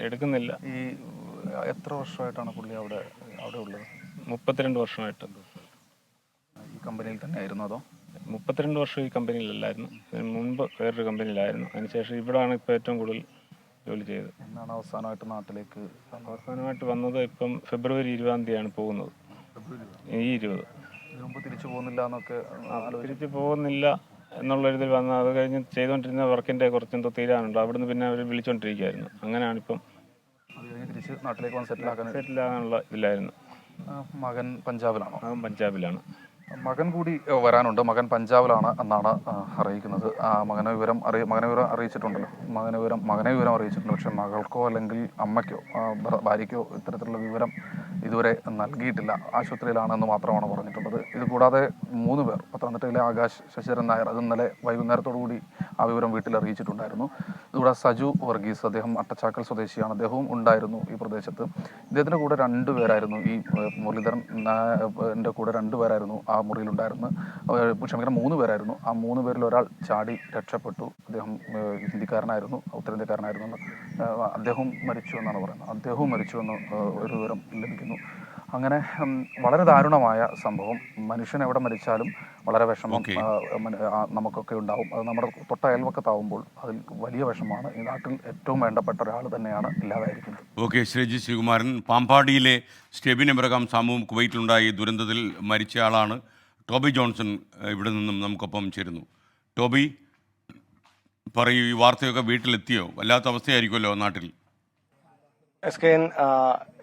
എടുക്കുന്നില്ല. ഈ എത്ര വർഷമായിട്ടാണ് പുള്ളി അവിടെ ഉള്ളത്? 32 വർഷമായിട്ട്. ഈ കമ്പനിയിൽ തന്നെ ആയിരുന്നു അതോ? 32 വർഷം ഈ കമ്പനിയിലല്ലായിരുന്നു. ഇതിന് മുൻപ് വേറൊരു കമ്പനിയിലായിരുന്നു. അതിനുശേഷം ഇവിടെയാണ് ഇപ്പോൾ ഏറ്റവും കൂടുതൽ ജോലി ചെയ്തത്. എന്നാണ് അവസാനമായിട്ട് നാട്ടിലേക്ക് വന്നത്? ഇപ്പം ഫെബ്രുവരി 20-ാം തീയതിയാണ് പോകുന്നത്. ഈ 20. ഇതിനു മുമ്പ് തിരിച്ചു പോകുന്നില്ല എന്നൊക്കെ തിരിച്ചു പോകുന്നില്ല എന്നുള്ളൊരിതിൽ വന്ന അത് കഴിഞ്ഞ് ചെയ്തുകൊണ്ടിരുന്ന വർക്കിൻ്റെ കുറച്ചെന്തോ തീരാനുണ്ട്. അവിടുന്ന് പിന്നെ അവർ വിളിച്ചുകൊണ്ടിരിക്കുകയായിരുന്നു. അങ്ങനെയാണിപ്പം അത് കഴിഞ്ഞ് തിരിച്ച് നാട്ടിലേക്ക് വന്ന് സെറ്റിലാകാനുള്ള ഇതിലായിരുന്നു. മകൻ പഞ്ചാബിലാണോ? മകൻ പഞ്ചാബിലാണ്. മകൻ കൂടി വരാനുണ്ട്. മകൻ പഞ്ചാബിലാണ് എന്നാണ് അറിയിക്കുന്നത്. മകനെ വിവരം അറിയിച്ചിട്ടുണ്ടല്ലോ. മകനെ വിവരം അറിയിച്ചിട്ടുണ്ട്. പക്ഷേ മകൾക്കോ അല്ലെങ്കിൽ അമ്മയ്ക്കോ ഭാര്യയ്ക്കോ ഇത്തരത്തിലുള്ള വിവരം ഇതുവരെ നൽകിയിട്ടില്ല. ആശുപത്രിയിലാണെന്ന് മാത്രമാണ് പറഞ്ഞിട്ടുള്ളത്. ഇത് കൂടാതെ 3 പേർ, പത്തനംതിട്ടയിലെ ആകാശ്, ശശിധരൻ നായർ, അത് ഇന്നലെ വൈകുന്നേരത്തോടു കൂടി ആ വിവരം വീട്ടിൽ അറിയിച്ചിട്ടുണ്ടായിരുന്നു. ഇതുകൂടാതെ സജു വർഗീസ്, അദ്ദേഹം അട്ടച്ചാക്കൽ സ്വദേശിയാണ്. അദ്ദേഹവും ഉണ്ടായിരുന്നു ഈ പ്രദേശത്ത്. ഇദ്ദേഹത്തിൻ്റെ കൂടെ 2 പേരായിരുന്നു. ഈ മുരളീധരൻ്റെ കൂടെ 2 പേരായിരുന്നു ആ മുറിയിലുണ്ടായിരുന്നു. 3 പേരായിരുന്നു. ആ 3 പേരിൽ ഒരാൾ ചാടി രക്ഷപ്പെട്ടു. അദ്ദേഹം ഹിന്ദിക്കാരനായിരുന്നു, ഉത്തരേന്ത്യക്കാരനായിരുന്നു. അദ്ദേഹം മരിച്ചു എന്നാണ് പറയുന്നത്. അദ്ദേഹവും മരിച്ചു എന്ന് ഒരു വിവരം ലഭിക്കുന്നു. അങ്ങനെ വളരെ ദാരുണമായ സംഭവം. മനുഷ്യൻ എവിടെ മരിച്ചാലും വളരെ വിഷമം നമുക്കൊക്കെ ഉണ്ടാവും. അത് നമ്മുടെ തൊട്ട അയൽവക്കത്താവുമ്പോൾ അതിൽ വലിയ വിഷമമാണ്. ഈ നാട്ടിൽ ഏറ്റവും വേണ്ടപ്പെട്ട ഒരാൾ തന്നെയാണ് ഇല്ലാതായിരിക്കുന്നത്. ഓക്കെ, ശ്രീജി ശ്രീകുമാരൻ. പാമ്പാടിയിലെ സ്റ്റെബിൻ എബ്രഹാം സാമുവും കുവൈറ്റിലുണ്ടായ ഈ ദുരന്തത്തിൽ മരിച്ച ആളാണ്. ടോബി ജോൺസൺ ഇവിടെ നിന്നും നമുക്കൊപ്പം ചേരുന്നു. ടോബി, പറയൂ, ഈ വാർത്തയൊക്കെ വീട്ടിലെത്തിയോ? വല്ലാത്ത അവസ്ഥയായിരിക്കുമല്ലോ നാട്ടിൽ.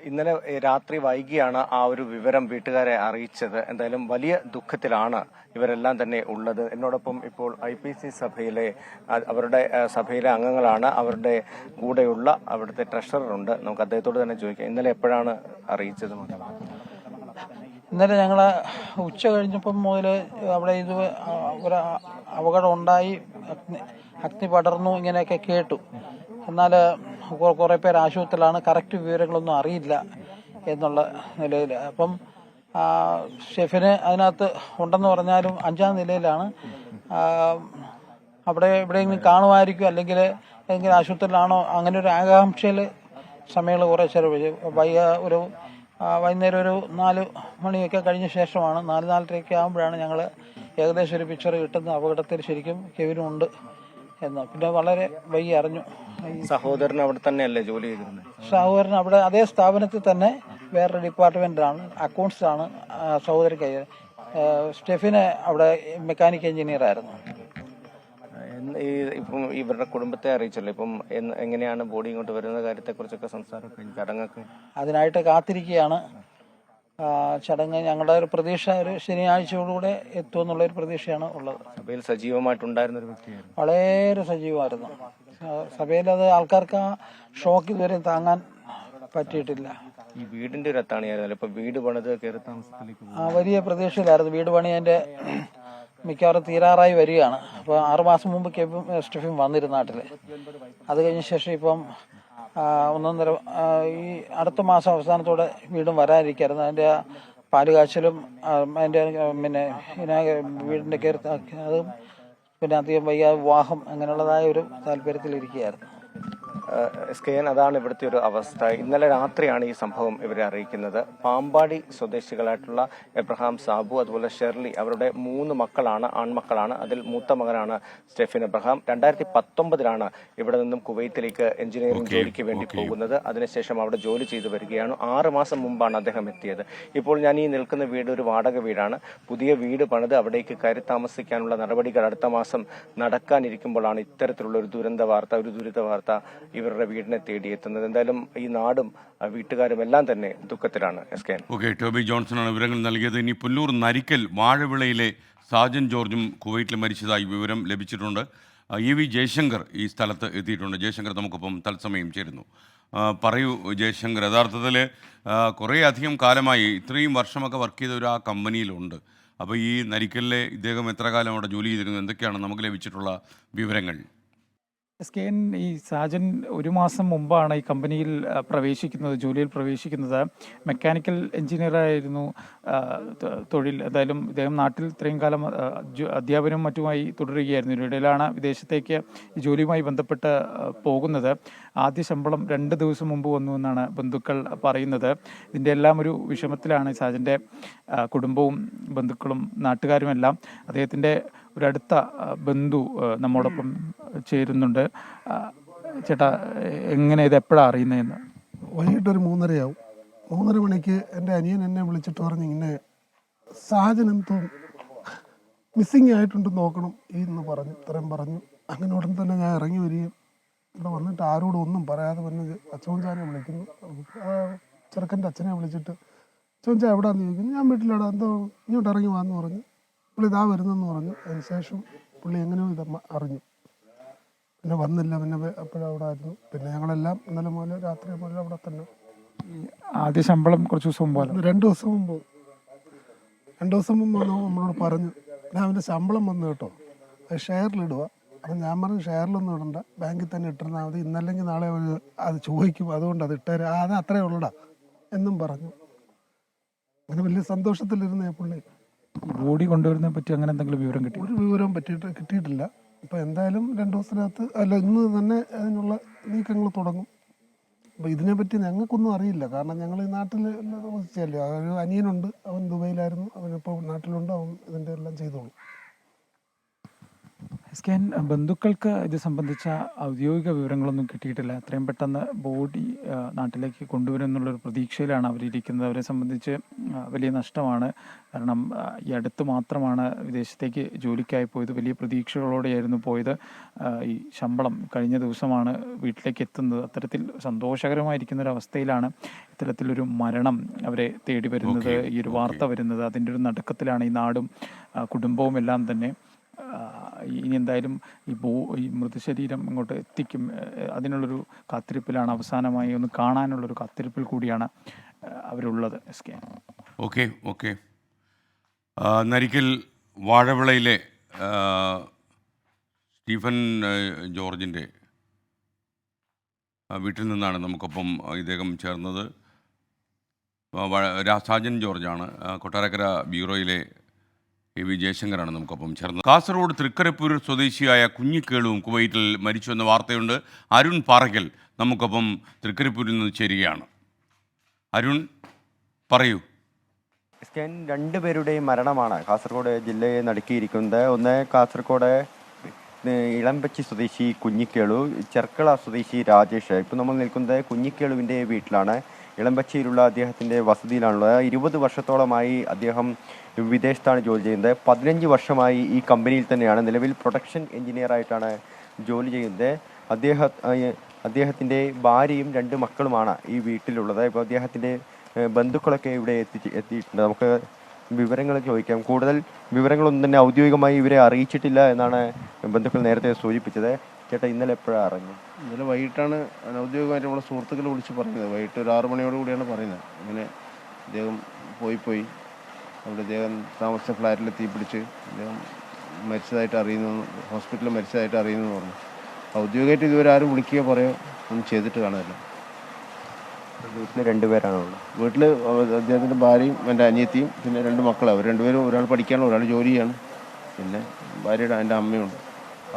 ഇന്നലെ രാത്രി വൈകിയാണ് ആ ഒരു വിവരം വീട്ടുകാരെ അറിയിച്ചത്. എന്തായാലും വലിയ ദുഃഖത്തിലാണ് ഇവരെല്ലാം തന്നെ ഉള്ളത്. എന്നോടൊപ്പം ഇപ്പോൾ IPC സഭയിലെ സഭയിലെ അംഗങ്ങളാണ്. അവരുടെ കൂടെയുള്ള അവിടുത്തെ ട്രഷറർ ഉണ്ട്. നമുക്ക് അദ്ദേഹത്തോട് തന്നെ ചോദിക്കാം, ഇന്നലെ എപ്പോഴാണ് അറിയിച്ചത്? ഇന്നലെ ഞങ്ങൾ ഉച്ച കഴിഞ്ഞപ്പം മുതൽ അവിടെ ഒരു അപകടം ഉണ്ടായി, അഗ്നി പടർന്നു, ഇങ്ങനെയൊക്കെ കേട്ടു. എന്നാൽ കുറേ പേര് ആശുപത്രിയിലാണ്, കറക്റ്റ് വിവരങ്ങളൊന്നും അറിയില്ല എന്നുള്ള നിലയിൽ. അപ്പം ഷെഫിന് അതിനകത്ത് ഉണ്ടെന്ന് പറഞ്ഞാലും 5ാം നിലയിലാണ്. അവിടെ എവിടെയെങ്കിലും കാണുമായിരിക്കും, അല്ലെങ്കിൽ ഏതെങ്കിലും ആശുപത്രിയിലാണോ, അങ്ങനെ ഒരു ആകാംക്ഷയിൽ സമയങ്ങൾ കുറേ ചെലവഴിച്ചു. വൈകുന്നേരം ഒരു 4 മണിയൊക്കെ കഴിഞ്ഞ ശേഷമാണ്, 4-4:30 ആകുമ്പോഴാണ് ഞങ്ങൾ ഏകദേശം ഒരു പിക്ചർ കിട്ടുന്ന അപകടത്തിൽ ശരിക്കും കെവിനുണ്ട് എന്ന്. പിന്നെ വളരെ വൈകി അറിഞ്ഞു. സഹോദരൻ അവിടെ തന്നെയല്ലേ ജോലി ചെയ്തിരുന്നത്? സഹോദരൻ അവിടെ അതേ സ്ഥാപനത്തിൽ തന്നെ വേറൊരു ഡിപ്പാർട്ട്മെന്റിലാണ്, അക്കൗണ്ട്സിലാണ് സഹോദരൻ കൈ. സ്റ്റെഫിന് അവിടെ മെക്കാനിക് എഞ്ചിനീയർ ആയിരുന്നു. ഇപ്പം ഇവരുടെ കുടുംബത്തെ അറിയിച്ചല്ലോ, ഇപ്പം എങ്ങനെയാണ് ബോഡി ഇങ്ങോട്ട് വരുന്ന കാര്യത്തെക്കുറിച്ചൊക്കെ സംസാരമൊക്കെ ചടങ്ങൊക്കെ അതിനായിട്ട് കാത്തിരിക്കുകയാണ്. ചടങ്ങ് ഞങ്ങളുടെ ഒരു പ്രതീക്ഷ ഒരു ശനിയാഴ്ചയോടുകൂടെ എത്തുമെന്നുള്ളൊരു പ്രതീക്ഷയാണ് ഉള്ളത്. സഭയിൽ സജീവമായിട്ടുണ്ടായിരുന്ന ഒരു വ്യക്തിയായിരുന്നു, വളരെ സജീവമായിരുന്നു സഭയിൽ. അത് ആൾക്കാർക്ക് ആ ഷോക്ക് ഇതുവരെ താങ്ങാൻ പറ്റിയിട്ടില്ല. ഈ വീടിന്റെ ഒരു അത്താണിയായിരുന്നു. ഇപ്പൊ വീട് പണിത് കയറി താമസത്തിലേക്ക് വലിയ പ്രതീക്ഷയിലായിരുന്നു. വീട് പണി അതിന്റെ മിക്കവാറും തീരാറായി വരികയാണ്. അപ്പോൾ 6 മാസം മുമ്പ് സ്റ്റെഫിൻ വന്നിരുന്ന നാട്ടിൽ. അത് കഴിഞ്ഞ ശേഷം ഇപ്പം 1.5 ഈ അടുത്ത മാസം അവസാനത്തോടെ വീടും വരാനിരിക്കായിരുന്നു. അതിൻ്റെ പാലുകാച്ചലും അതിൻ്റെ പിന്നെ വീടിൻ്റെ കയറി അതും പിന്നെ അധികം വയ്യാതെ വിവാഹം അങ്ങനെയുള്ളതായ ഒരു താല്പര്യത്തിലിരിക്കുകയായിരുന്നു. അതാണ് ഇവിടുത്തെ ഒരു അവസ്ഥ. ഇന്നലെ രാത്രിയാണ് ഈ സംഭവം ഇവരെ അറിയിക്കുന്നത്. പാമ്പാടി സ്വദേശികളായിട്ടുള്ള എബ്രഹാം സാബു, അതുപോലെ ഷെർലി, അവരുടെ 3 മക്കളാണ്, ആൺമക്കളാണ്. അതിൽ മൂത്ത മകനാണ് സ്റ്റെഫിൻ എബ്രഹാം. 2019 ഇവിടെ നിന്നും കുവൈത്തിലേക്ക് എഞ്ചിനീയറിംഗ് ജോലിക്ക് വേണ്ടി പോകുന്നത്. അതിനുശേഷം അവിടെ ജോലി ചെയ്തു വരികയാണ്. 6 മാസം മുമ്പാണ് അദ്ദേഹം എത്തിയത്. ഇപ്പോൾ ഞാൻ ഈ നിൽക്കുന്ന വീട് ഒരു വാടക വീടാണ്. പുതിയ വീട് പണിത് അവിടേക്ക് കയറി താമസിക്കാനുള്ള നടപടികൾ അടുത്ത മാസം നടക്കാനിരിക്കുമ്പോഴാണ് ഇത്തരത്തിലുള്ള ഒരു ദുരിത വാർത്ത ഇവരുടെ വീടിനെ തേടിയെത്തുന്നത്. എന്തായാലും ഈ നാടും വീട്ടുകാരും എല്ലാം തന്നെ ദുഃഖത്തിലാണ്. ഓക്കെ, ടോബി ജോൺസണാണ് വിവരങ്ങൾ നൽകിയത്. ഇനി പുല്ലൂർ നരിക്കൽ വാഴവിളയിലെ സാജൻ ജോർജും കുവൈറ്റിൽ മരിച്ചതായി വിവരം ലഭിച്ചിട്ടുണ്ട്. EV ജയശങ്കർ ഈ സ്ഥലത്ത് എത്തിയിട്ടുണ്ട്. ജയശങ്കർ നമുക്കൊപ്പം തത്സമയം ചേരുന്നു. പറയൂ ജയശങ്കർ, യഥാർത്ഥത്തിൽ കുറേ അധികം കാലമായി, ഇത്രയും വർഷമൊക്കെ വർക്ക് ചെയ്ത ഒരു ആ കമ്പനിയിലുണ്ട്. അപ്പോൾ ഈ നരിക്കലിലെ ഇദ്ദേഹം എത്ര കാലം അവിടെ ജോലി ചെയ്തിരുന്നു? എന്തൊക്കെയാണ് നമുക്ക് ലഭിച്ചിട്ടുള്ള വിവരങ്ങൾ? ഈ സാജൻ 1 മാസം മുമ്പാണ് ഈ കമ്പനിയിൽ ജോലിയിൽ പ്രവേശിക്കുന്നത്. മെക്കാനിക്കൽ എഞ്ചിനീയറായിരുന്നു തൊഴിൽ. എന്തായാലും ഇദ്ദേഹം നാട്ടിൽ ഇത്രയും കാലം അധ്യാപനവും മറ്റുമായി തുടരുകയായിരുന്നു. ഇതിനിടയിലാണ് വിദേശത്തേക്ക് ഈ ജോലിയുമായി ബന്ധപ്പെട്ട് പോകുന്നത്. ആദ്യ ശമ്പളം 2 ദിവസം മുമ്പ് വന്നു എന്നാണ് ബന്ധുക്കൾ പറയുന്നത്. ഇതിൻ്റെ എല്ലാം ഒരു വിഷമത്തിലാണ് സാജൻ്റെ കുടുംബവും ബന്ധുക്കളും നാട്ടുകാരുമെല്ലാം. അദ്ദേഹത്തിൻ്റെ ഒരടുത്ത ബന്ധു നമ്മോടൊപ്പം ചേരുന്നുണ്ട്. ചേട്ടാ, എങ്ങനെ ഇത് എപ്പോഴാണ് അറിയുന്നതെന്ന്? വൈകിട്ടൊരു 3:30 3:30 മണിക്ക് എൻ്റെ അനിയൻ എന്നെ വിളിച്ചിട്ട് പറഞ്ഞു, ഇങ്ങനെ സാജൻ എന്തോ മിസ്സിങ് ആയിട്ടുണ്ട്, നോക്കണം എന്ന് പറഞ്ഞു. ഇത്രയും പറഞ്ഞു. അങ്ങനെ ഉടൻ തന്നെ ഞാൻ ഇറങ്ങി വരികയും ഇവിടെ വന്നിട്ട് ആരോടും ഒന്നും പറയാതെ പറഞ്ഞ് അച്ചോഞ്ചാനെ വിളിക്കുന്നു. ചെറുക്കൻ്റെ അച്ഛനെ വിളിച്ചിട്ട് അച്ചോഞ്ചാ എവിടെയാണെന്ന് ചോദിക്കുന്നു. ഞാൻ വീട്ടിലെവിടെ, എന്തോ ഇങ്ങോട്ട് ഇറങ്ങി വാന്ന് പറഞ്ഞു. പുള്ളി ഇതാ വരുന്നെന്ന് പറഞ്ഞു. അതിനുശേഷം പുള്ളി എങ്ങനെയോ ഇത് അറിഞ്ഞു. പിന്നെ വന്നില്ല. പിന്നെ അപ്പോഴവിടെ ആയിരുന്നു. പിന്നെ ഞങ്ങളെല്ലാം ഇന്നലെ മുതൽ രാത്രി മുതൽ അവിടെ തന്നെ. ആദ്യ ശമ്പളം കുറച്ച് ദിവസം മുമ്പ് 2 ദിവസം മുമ്പ് 2 ദിവസം മുമ്പ് നമ്മളോട് പറഞ്ഞു, ഞാൻ അവൻ്റെ ശമ്പളം വന്നു കേട്ടോ, അത് ഷെയറിലിടുക. അപ്പം ഞാൻ പറഞ്ഞു, ഷെയറിലൊന്നും ഇടണ്ട, ബാങ്കിൽ തന്നെ ഇട്ടിരുന്നാൽ മതി, ഇന്നല്ലെങ്കിൽ നാളെ അത് ചോദിക്കും, അതുകൊണ്ട് അത് ഇട്ടേരെ, അത് അത്രേ ഉള്ളടാ എന്നും പറഞ്ഞു. അങ്ങനെ വലിയ സന്തോഷത്തിലിരുന്നേ പുള്ളി. ബോഡി കൊണ്ടുവരുന്നതിനെ പറ്റി അങ്ങനെ എന്തെങ്കിലും വിവരം കിട്ടി? ഒരു വിവരവും കിട്ടിയിട്ടില്ല. അപ്പോൾ എന്തായാലും 2 ദിവസത്തിനകത്ത് ഇന്ന് തന്നെ അതിനുള്ള നീക്കങ്ങൾ തുടങ്ങും. അപ്പോൾ ഇതിനെപ്പറ്റി ഞങ്ങൾക്കൊന്നും അറിയില്ല. കാരണം ഞങ്ങൾ ഈ നാട്ടിൽ താമസിച്ചല്ലേ. ഒരു അനിയനുണ്ട്, അവൻ ദുബൈയിലായിരുന്നു, അവനിപ്പോൾ നാട്ടിലുണ്ട്, അവൻ ഇതിൻ്റെ എല്ലാം ചെയ്തോളും. എസ്കെൻ, ബന്ധുക്കൾക്ക് ഇത് സംബന്ധിച്ച ഔദ്യോഗിക വിവരങ്ങളൊന്നും കിട്ടിയിട്ടില്ല. എത്രയും പെട്ടെന്ന് ബോഡി നാട്ടിലേക്ക് കൊണ്ടുവരും എന്നുള്ളൊരു പ്രതീക്ഷയിലാണ് അവരിയ്ക്കുന്നത്. അവരെ സംബന്ധിച്ച് വലിയ നഷ്ടമാണ്. കാരണം ഈ അടുത്ത് മാത്രമാണ് വിദേശത്തേക്ക് ജോലിക്കായി പോയത്. വലിയ പ്രതീക്ഷകളോടെയായിരുന്നു പോയത്. ഈ ശമ്പളം കഴിഞ്ഞ ദിവസമാണ് വീട്ടിലേക്ക് എത്തുന്നത്. അത്തരത്തിൽ സന്തോഷകരമായിരിക്കുന്ന ഒരു അവസ്ഥയിലാണ് ഇത്തരത്തിലൊരു മരണം അവരെ തേടി വരുന്നത്, ഈ ഒരു വാർത്ത വരുന്നത്. അതിൻ്റെ ഒരു നടുക്കത്തിലാണ് ഈ നാടും കുടുംബവും എല്ലാം തന്നെ. ഇനി എന്തായാലും ഈ മൃതശരീരം ഇങ്ങോട്ട് എത്തിക്കും, അതിനുള്ളൊരു കാത്തിരിപ്പിലാണ്. അവസാനമായി ഒന്ന് കാണാനുള്ളൊരു കാത്തിരിപ്പിൽ കൂടിയാണ് അവരുള്ളത്. എസ്കെ, ഓക്കെ. നരിക്കൽ വാഴവിളയിലെ സ്റ്റീഫൻ ജോർജിൻ്റെ വീട്ടിൽ നിന്നാണ് നമുക്കൊപ്പം ഇദ്ദേഹം ചേർന്നത്. സാജൻ ജോർജാണ്. കൊട്ടാരക്കര ബ്യൂറോയിലെ വി ജയശങ്കറാണ് നമുക്കൊപ്പം ചേർന്നത്. കാസർഗോഡ് തൃക്കരപ്പൂർ സ്വദേശിയായ കുഞ്ഞിക്കേളുവും കുവൈറ്റിൽ മരിച്ചു എന്ന വാർത്തയുണ്ട്. അരുൺ പാറയ്ക്കൽ നമുക്കൊപ്പം തൃക്കരിപ്പൂരിൽ നിന്ന് ചേരുകയാണ്. അരുൺ, പറയൂ. എസ്കെൻ, രണ്ടുപേരുടെയും മരണമാണ് കാസർഗോഡ് ജില്ലയെ നടുക്കിയിരിക്കുന്നത്. ഒന്ന് കാസർഗോഡ് ഇളമ്പച്ചി സ്വദേശി കുഞ്ഞിക്കേളു, ചെർക്കള സ്വദേശി രാജേഷ്. ഇപ്പോൾ നമ്മൾ നിൽക്കുന്നത് കുഞ്ഞിക്കേളുവിൻ്റെ വീട്ടിലാണ്. ഇളമ്പച്ചിയിലുള്ള അദ്ദേഹത്തിൻ്റെ വസതിയിലാണുള്ളത്. 20 വർഷത്തോളമായി അദ്ദേഹം വിദേശത്താണ് ജോലി ചെയ്യുന്നത്. 15 വർഷമായി ഈ കമ്പനിയിൽ തന്നെയാണ്. നിലവിൽ പ്രൊഡക്ഷൻ എഞ്ചിനീയറായിട്ടാണ് ജോലി ചെയ്യുന്നത്. അദ്ദേഹത്തിൻ്റെ ഭാര്യയും 2 മക്കളുമാണ് ഈ വീട്ടിലുള്ളത്. ഇപ്പോൾ അദ്ദേഹത്തിൻ്റെ ബന്ധുക്കളൊക്കെ ഇവിടെ എത്തിയിട്ടുണ്ട്. നമുക്ക് വിവരങ്ങൾ ചോദിക്കാം. കൂടുതൽ വിവരങ്ങളൊന്നും തന്നെ ഔദ്യോഗികമായി ഇവരെ അറിയിച്ചിട്ടില്ല എന്നാണ് ബന്ധുക്കൾ നേരത്തെ സൂചിപ്പിച്ചത്. ചേട്ടാ, ഇന്നലെ എപ്പോഴാണ് അറിഞ്ഞത്? ഇന്നലെ വൈകിട്ടാണ് അനൗദ്യോഗികമായിട്ട് നമ്മളെ സുഹൃത്തുക്കൾ വിളിച്ച് പറയുന്നത്. വൈകിട്ട് ഒരു 6 മണിയോട് കൂടിയാണ് പറയുന്നത്. ഇങ്ങനെ അദ്ദേഹം പോയി അവിടെ അദ്ദേഹം താമസിച്ച ഫ്ലാറ്റിൽ തീപിടിച്ച് അദ്ദേഹം മരിച്ചതായിട്ട് അറിയുന്നു, ഹോസ്പിറ്റലിൽ മരിച്ചതായിട്ട് അറിയുന്നു പറഞ്ഞു. ഔദ്യോഗികമായിട്ട് ഇതുവരെ ആരും വിളിക്കുകയോ പറയുകയോ ഒന്നും ചെയ്തിട്ട് കാണാനില്ല. വീട്ടിൽ 2 പേരാണുള്ളത്. വീട്ടിൽ അദ്ദേഹത്തിൻ്റെ ഭാര്യയും എൻ്റെ അനിയത്തിയും പിന്നെ 2 മക്കളും. അവർ 2 പേരും, ഒരാൾ പഠിക്കുകയാണ്, ഒരാൾ ജോലി ചെയ്യാണ്, പിന്നെ ഭാര്യയുടെ എൻ്റെ അമ്മയുണ്ട്.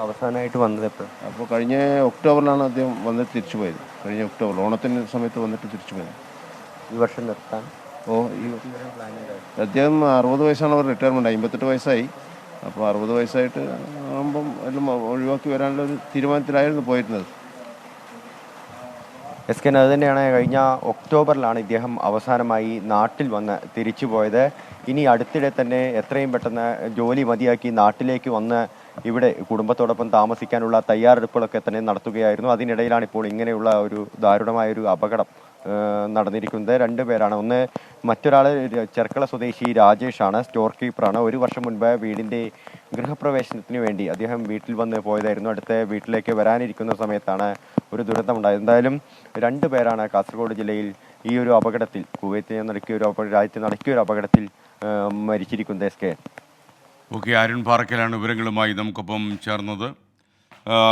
അവസാനമായിട്ട് വന്നത് എപ്പോഴും? അപ്പോൾ കഴിഞ്ഞ ഒക്ടോബറിലാണ് അദ്ദേഹം വന്നിട്ട് തിരിച്ചു പോയത്. കഴിഞ്ഞ ഒക്ടോബർ ഓണത്തിൻ്റെ സമയത്ത് വന്നിട്ട് തിരിച്ചു പോയത്. ഈ വർഷം നിർത്താൻ അദ്ദേഹം 60 വയസ്സാണ് അവർ റിട്ടയർമെൻറ്റ്. 58 വയസ്സായി. അപ്പോൾ 60 വയസ്സായിട്ട് ആകുമ്പം എല്ലാം ഒഴിവാക്കി വരാനുള്ള ഒരു തീരുമാനത്തിലായിരുന്നു പോയിരുന്നത്. എസ്കെൻ, അത് തന്നെയാണ്. കഴിഞ്ഞ ഒക്ടോബറിലാണ് ഇദ്ദേഹം അവസാനമായി നാട്ടിൽ വന്ന് തിരിച്ചു പോയത്. ഇനി അടുത്തിടെ തന്നെ എത്രയും പെട്ടെന്ന് ജോലി മതിയാക്കി നാട്ടിലേക്ക് വന്ന് ഇവിടെ കുടുംബത്തോടൊപ്പം താമസിക്കാനുള്ള തയ്യാറെടുപ്പുകളൊക്കെ തന്നെ നടത്തുകയായിരുന്നു. അതിനിടയിലാണ് ഇപ്പോൾ ഇങ്ങനെയുള്ള ഒരു ദാരുണമായൊരു അപകടം നടന്നിരിക്കുന്നത്. 2 പേരാണ്. ഒന്ന്, മറ്റൊരാൾ ചെർക്കള സ്വദേശി രാജേഷാണ്, സ്റ്റോർ കീപ്പറാണ്. 1 വർഷം മുൻപ് വീടിൻ്റെ ഗൃഹപ്രവേശനത്തിന് വേണ്ടി അദ്ദേഹം വീട്ടിൽ വന്ന് പോയതായിരുന്നു. അടുത്ത വീട്ടിലേക്ക് വരാനിരിക്കുന്ന സമയത്താണ് ഒരു ദുരന്തമുണ്ടായത്. എന്തായാലും 2 പേരാണ് കാസർഗോഡ് ജില്ലയിൽ ഈ ഒരു അപകടത്തിൽ, കുവൈത്തിനെ നടക്കിയ ഒരു രാജ്യത്തെ നടക്കിയ ഒരു അപകടത്തിൽ മരിച്ചിരിക്കുന്നത്. എസ്കെ, അരുൺ പാറയ്ക്കലാണ് വിവരങ്ങളുമായി നമുക്കൊപ്പം ചേർന്നത്.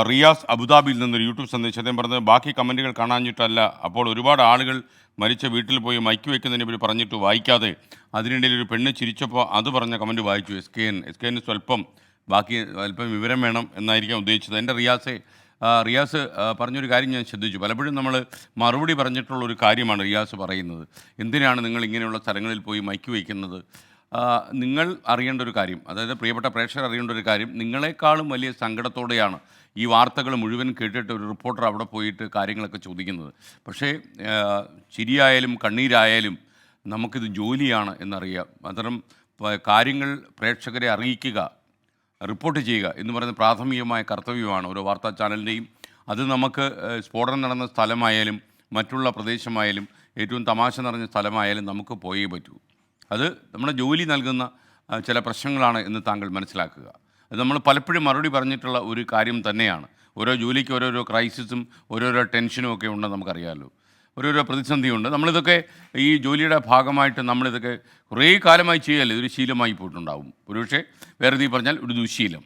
റിയാസ് അബുദാബിയിൽ നിന്നൊരു യൂട്യൂബ് സന്ദേശം അദ്ദേഹം പറഞ്ഞത്, ബാക്കി കമൻറ്റുകൾ കാണാഞ്ഞിട്ടല്ല, അപ്പോൾ ഒരുപാട് ആളുകൾ മരിച്ച വീട്ടിൽ പോയി മൈക്ക് വയ്ക്കുന്നതിനെ പറ്റി പറഞ്ഞിട്ട് വായിക്കാതെ അതിനിടയിൽ ഒരു പെണ്ണ് ചിരിച്ചപ്പോൾ അത് പറഞ്ഞ കമൻറ്റ് വായിച്ചു. എസ്കെന് അല്പം വിവരം വേണം എന്നായിരിക്കാം ഉദ്ദേശിച്ചത്. എൻ്റെ റിയാസ് പറഞ്ഞൊരു കാര്യം ഞാൻ ശ്രദ്ധിച്ചു. പലപ്പോഴും നമ്മൾ മറുപടി പറഞ്ഞിട്ടുള്ളൊരു കാര്യമാണ് റിയാസ് പറയുന്നത്. എന്തിനാണ് നിങ്ങൾ ഇങ്ങനെയുള്ള സ്ഥലങ്ങളിൽ പോയി മൈക്ക് വയ്ക്കുന്നത്? നിങ്ങൾ അറിയേണ്ട ഒരു കാര്യം, അതായത് പ്രിയപ്പെട്ട പ്രേക്ഷകർ അറിയേണ്ട ഒരു കാര്യം, നിങ്ങളെക്കാളും വലിയ സങ്കടത്തോടെയാണ് ഈ വാർത്തകൾ മുഴുവൻ കേട്ടിട്ട് ഒരു റിപ്പോർട്ടർ അവിടെ പോയിട്ട് കാര്യങ്ങളൊക്കെ ചോദിക്കുന്നത്. പക്ഷേ ചിരിയായാലും കണ്ണീരായാലും നമുക്കിത് ജോലിയാണ് എന്നറിയാം. അത്തരം കാര്യങ്ങൾ പ്രേക്ഷകരെ അറിയിക്കുക, റിപ്പോർട്ട് ചെയ്യുക എന്ന് പറയുന്ന പ്രാഥമികമായ കർത്തവ്യമാണ് ഓരോ വാർത്താ ചാനലിൻ്റെയും. അത് നമുക്ക് സ്ഫോടനം നടന്ന സ്ഥലമായാലും മറ്റുള്ള പ്രദേശമായാലും ഏറ്റവും തമാശ നിറഞ്ഞ സ്ഥലമായാലും നമുക്ക് പോയേ പറ്റൂ. അത് നമ്മുടെ ജോലി നൽകുന്ന ചില പ്രശ്നങ്ങളാണ് എന്ന് താങ്കൾ മനസ്സിലാക്കുക. അത് നമ്മൾ പലപ്പോഴും മറുപടി പറഞ്ഞിട്ടുള്ള ഒരു കാര്യം തന്നെയാണ്. ഓരോ ജോലിക്ക് ഓരോരോ ക്രൈസിസും ഓരോരോ ടെൻഷനും ഒക്കെ ഉണ്ടെന്ന് നമുക്കറിയാമല്ലോ. ഓരോരോ പ്രതിസന്ധിയുണ്ട്. നമ്മളിതൊക്കെ ഈ ജോലിയുടെ ഭാഗമായിട്ട് നമ്മളിതൊക്കെ കുറേ കാലമായി ചെയ്യല്ലേ, ഇതൊരു ശീലമായി പോയിട്ടുണ്ടാവും. ഒരുപക്ഷെ വേറെ രീതി പറഞ്ഞാൽ ഒരു ദുശീലം.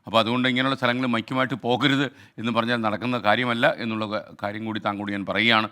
അപ്പോൾ അതുകൊണ്ട് ഇങ്ങനെയുള്ള സ്ഥലങ്ങൾ മൈക്കുമായിട്ട് പോകരുത് എന്ന് പറഞ്ഞാൽ നടക്കുന്ന കാര്യമല്ല എന്നുള്ള കാര്യം കൂടി താങ്കളോട് ഞാൻ പറയുകയാണ്.